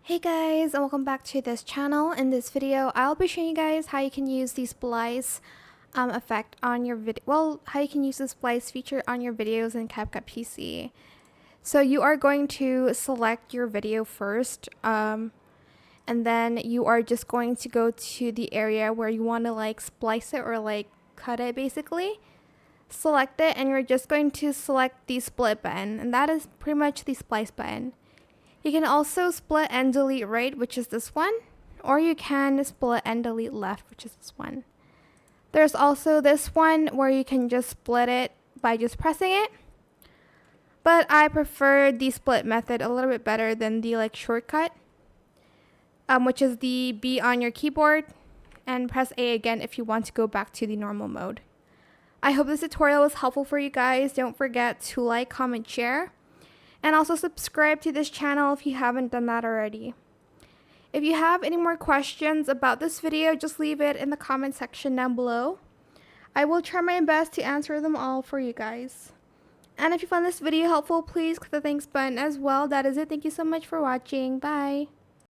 Hey guys, and welcome back to this channel. In this video, I'll be showing you guys how you can use the splice effect on your video. Well, how you can use the splice feature on your videos in CapCut PC. So you are going to select your video first, and then you are just going to go to the area where you want to like splice it or like cut it basically. Select it, and you're just going to select the split button, and that is pretty much the splice button. You can also split and delete right, which is this one, or you can split and delete left, which is this one. There's also this one where you can just split it by just pressing it, but I prefer the split method a little bit better than the like shortcut, which is the B on your keyboard, and press A again if you want to go back to the normal mode. I hope this tutorial was helpful for you guys. Don't forget to like, comment, share. And also subscribe to this channel if you haven't done that already. If you have any more questions about this video, just leave it in the comment section down below. I will try my best to answer them all for you guys. And if you found this video helpful, please click the thanks button as well. That is it. Thank you so much for watching. Bye.